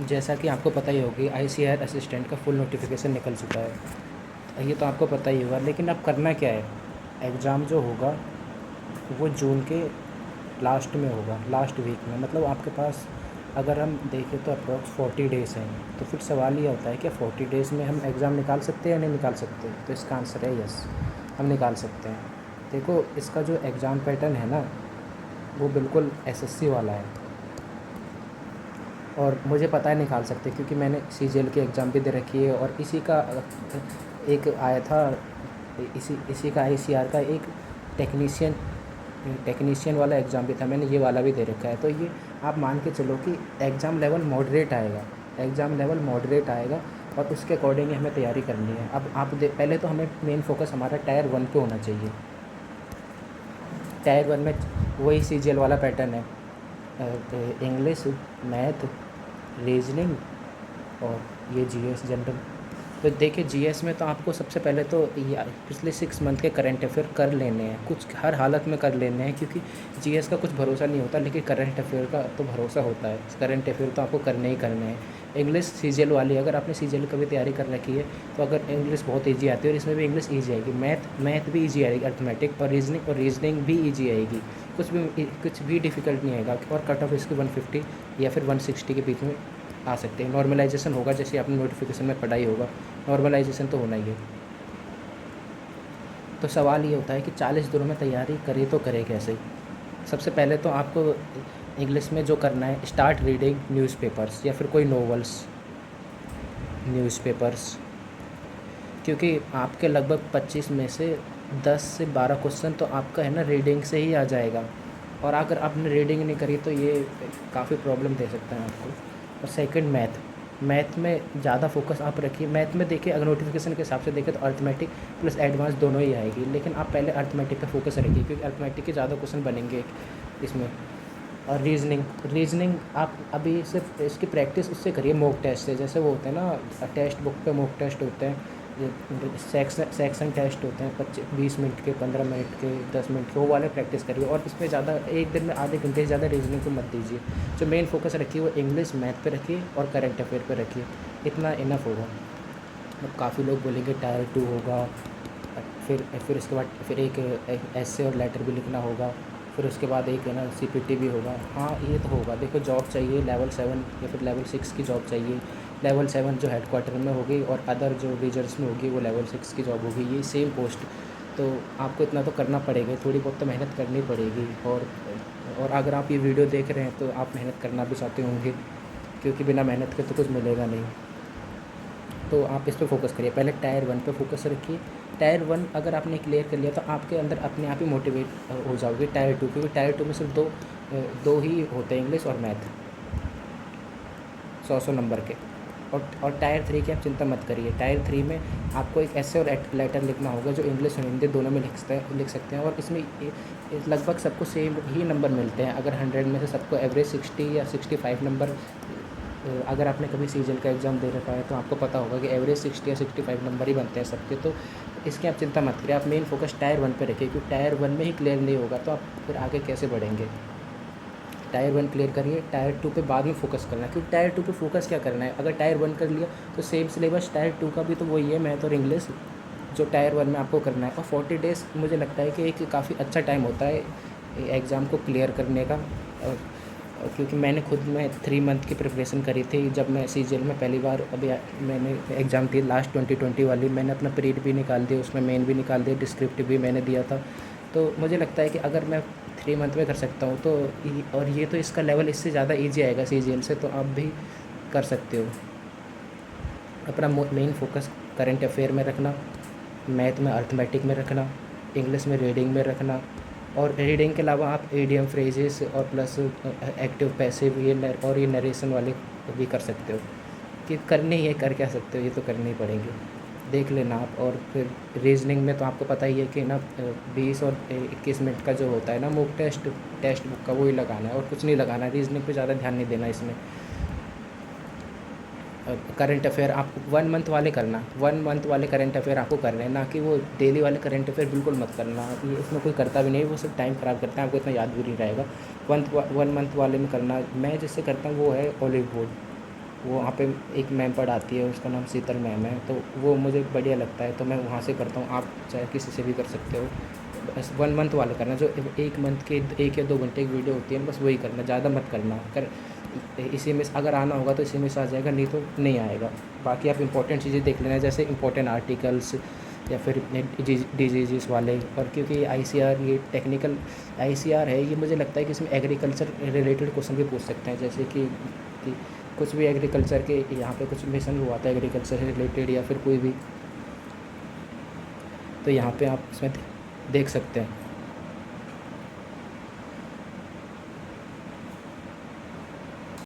जैसा कि आपको पता ही होगी, आईसीआर असिस्टेंट का फुल नोटिफिकेशन निकल चुका है, ये तो आपको पता ही होगा। लेकिन अब करना क्या है, एग्ज़ाम जो होगा वो जून के लास्ट में होगा, लास्ट वीक में। मतलब आपके पास अगर हम देखें तो अप्रॉक्स 40 डेज़ हैं। तो फिर सवाल ये होता है कि 40 डेज़ में हम एग्ज़ाम निकाल सकते हैं या नहीं निकाल सकते? तो इसका आंसर है यस, हम निकाल सकते हैं। देखो, इसका जो एग्ज़ाम पैटर्न है ना, वो बिल्कुल एसएससी वाला है। और मुझे पता है निकाल सकते, क्योंकि मैंने सीजीएल की एग्ज़ाम भी दे रखी है, और इसी का एक आया था, इसी का आईसीआर का एक टेक्नीशियन टेक्नीशियन वाला एग्ज़ाम भी था, मैंने ये वाला भी दे रखा है। तो ये आप मान के चलो कि एग्ज़ाम लेवल मॉडरेट आएगा, एग्ज़ाम लेवल मॉडरेट आएगा, और उसके अकॉर्डिंग ही हमें तैयारी करनी है। अब आप पहले तो हमें मेन फोकस हमारा टायर 1 पे होना चाहिए। टायर 1 में वही सीजीएल वाला पैटर्न है, इंग्लिश, मैथ, रीजनिंग और ये जीएस जनरल। तो देखिए, जीएस में तो आपको सबसे पहले तो पिछले 6 मंथ के करंट अफेयर कर लेने हैं, कुछ हर हालत में कर लेने हैं, क्योंकि जीएस का कुछ भरोसा नहीं होता, लेकिन करंट अफेयर का तो भरोसा होता है। करंट अफेयर तो आपको करने ही करने हैं। इंग्लिश सीजीएल वाली, अगर आपने सीजीएल की भी तैयारी कर रखी है, तो अगर इंग्लिश बहुत ईजी आती है और इसमें भी इंग्लिश ईजी आएगी, मैथ भी ईजी आएगी, अर्थमेटिक और रीजनिंग भी ईजी आएगी, कुछ भी डिफ़िकल्ट नहीं आएगा। और कट ऑफ इसकी 150 या फिर 160 के बीच में आ सकते हैं। नॉर्मलाइजेशन होगा, जैसे आपने नोटिफिकेशन में पढ़ा ही होगा, नॉर्मलाइजेशन तो होना ही है। तो सवाल ये होता है कि 40 दिनों में तैयारी करें तो करें कैसे? सबसे पहले तो आपको इंग्लिश में जो करना है, स्टार्ट रीडिंग न्यूज़पेपर्स या फिर कोई नॉवेल्स, न्यूज़पेपर्स। क्योंकि आपके लगभग 25 में से 10 से 12 क्वेश्चन तो आपका है ना रीडिंग से ही आ जाएगा, और अगर आपने रीडिंग नहीं करी तो ये काफ़ी प्रॉब्लम दे सकता है आपको। और सेकंड, मैथ में ज़्यादा फोकस आप रखिए। मैथ में देखिए, अगर नोटिफिकेशन के हिसाब से देखें तो अर्थमेटिक प्लस एडवांस दोनों ही आएगी, लेकिन आप पहले अर्थमेटिक पे फोकस रखिए, क्योंकि अर्थमेटिक के ज़्यादा क्वेश्चन बनेंगे इसमें। और रीजनिंग आप अभी सिर्फ इसकी प्रैक्टिस उससे करिए, मॉक टेस्ट से। जैसे वो होते हैं ना, टेक्स्ट बुक पे मॉक टेस्ट होते हैं, सेक्शन टेस्ट होते हैं, 20 मिनट के, 15 मिनट के, 10 मिनट के, वो वाले प्रैक्टिस करिए। और इसमें ज़्यादा एक दिन में आधे घंटे से ज़्यादा रीजनिंग को मत दीजिए। जो मेन फोकस रखिए वो इंग्लिश, मैथ पे रखिए और करंट अफेयर पे रखिए, इतना इनफ होगा। अब काफ़ी लोग बोलेंगे टायर 2 होगा, फिर उसके बाद फिर एक एसे और लेटर भी लिखना होगा, फिर उसके बाद एक है ना सीपीटी भी होगा। हाँ, ये तो होगा। देखो, जॉब चाहिए लेवल 7 या फिर लेवल 6 की जॉब चाहिए। लेवल 7 जो हेडक्वार्टर में होगी, और अदर जो रीजन्स में होगी वो लेवल 6 की जॉब होगी, ये सेम पोस्ट। तो आपको इतना तो करना पड़ेगा, थोड़ी बहुत तो मेहनत करनी पड़ेगी। और अगर आप ये वीडियो देख रहे हैं तो आप मेहनत करना भी चाहते होंगे, क्योंकि बिना मेहनत के तो कुछ मिलेगा नहीं। तो आप इस पे फोकस करिए, पहले टायर 1 पे फोकस रखिए। टायर 1 अगर आपने क्लियर कर लिया तो आपके अंदर अपने आप ही मोटिवेट हो जाओगे टायर 2, क्योंकि टायर 2 में सिर्फ दो ही होते हैं, इंग्लिश और मैथ, 100 नंबर के। और टायर 3 की आप चिंता मत करिए। टायर 3 में आपको एक ऐसे और लेटर लिखना होगा जो इंग्लिश और हिंदी दोनों में लिख सकते हैं, और इसमें लगभग सबको सेम ही नंबर मिलते हैं। अगर 100 में से सबको एवरेज 60 या 65 नंबर, अगर आपने कभी सीजन का एग्ज़ाम दे रखा है तो आपको पता होगा कि एवरेज 60 या 65 नंबर ही बनते हैं सबके। तो इसकी आप चिंता मत करिए, आप मेन फोकस टायर 1 पे रखिए, क्योंकि टायर 1 में ही क्लियर नहीं होगा तो आप फिर आगे कैसे बढ़ेंगे। टायर 1 क्लियर करिए, टायर 2 पे बाद में फोकस करना है, क्योंकि टायर 2 पे फोकस क्या करना है, अगर टायर 1 कर लिया तो सेम सिलेबस टायर 2 का भी तो वही है, मैथ और इंग्लिश, जो टायर 1 में आपको करना है। और 40 डेज़ मुझे लगता है कि एक काफ़ी अच्छा टाइम होता है एग्ज़ाम को क्लियर करने का। क्योंकि मैंने खुद में 3 मंथ की प्रिपरेशन करी थी, जब मैं सीजीएल में पहली बार अभी मैंने एग्ज़ाम दी लास्ट 2020 वाली, मैंने अपना प्रीड भी निकाल दिया, उसमें मेन भी निकाल दिया, डिस्क्रिप्टिव भी मैंने दिया था। तो मुझे लगता है कि अगर मैं 3 मंथ में कर सकता हूँ तो और ये तो इसका लेवल इससे ज़्यादा ईजी आएगा सीजीएल से, तो आप भी कर सकते हो। अपना मेन फोकस करंट अफेयर में रखना, मैथ में अर्थमेटिक में रखना, इंग्लिश में रीडिंग में रखना, और रीडिंग के अलावा आप ईडियम फ्रेजेस और प्लस एक्टिव पैसिव ये नरेशन वाले भी कर सकते हो, कि करने ही है, कर क्या सकते हो, ये तो करने ही पड़ेंगे, देख लेना आप। और फिर रीजनिंग में तो आपको पता ही है कि ना 20 और 21 मिनट का जो होता है ना मॉक टेस्ट बुक का, वो ही लगाना है और कुछ नहीं लगाना है। रीजनिंग पे ज़्यादा ध्यान नहीं देना इसमें। करंट अफेयर आपको 1 मंथ वाले करना, 1 मंथ वाले करंट अफेयर आपको करने हैं, ना कि वो डेली वाले करंट अफेयर बिल्कुल मत करना। ये इसमें कोई करता भी नहीं, वो सिर्फ टाइम ख़राब करता है, आपको इतना याद भी नहीं रहेगा। 1 मंथ वाले में करना, मैं जिससे करता हूँ वो है ऑलिव बोर्ड। वो वहाँ पे एक मैम पढ़ाती है, उसका नाम शीतल मैम है, तो वो मुझे बढ़िया लगता है, तो मैं वहाँ से करता हूँ। आप चाहे किसी से भी कर सकते हो। बस 1 मंथ वाला करना, जो 1 मंथ के 1 या 2 घंटे की वीडियो होती है, बस वही करना, ज़्यादा मत करना। अगर इसी में अगर आना होगा तो इसी में से आ जाएगा, नहीं तो नहीं आएगा। बाकी आप इंपॉर्टेंट चीज़ें देख लेना, जैसे इंपॉर्टेंट आर्टिकल्स या फिर डिजीज़ वाले। और क्योंकि आईसीआर ये टेक्निकल आईसीआर है, ये मुझे लगता है कि इसमें एग्रीकल्चर रिलेटेड क्वेश्चन भी पूछ सकते हैं, जैसे कि कुछ भी एग्रीकल्चर के यहाँ पे कुछ मिशन हुआ था एग्रीकल्चर से रिलेटेड या फिर कोई भी, तो यहाँ पे आप इसमें देख सकते हैं।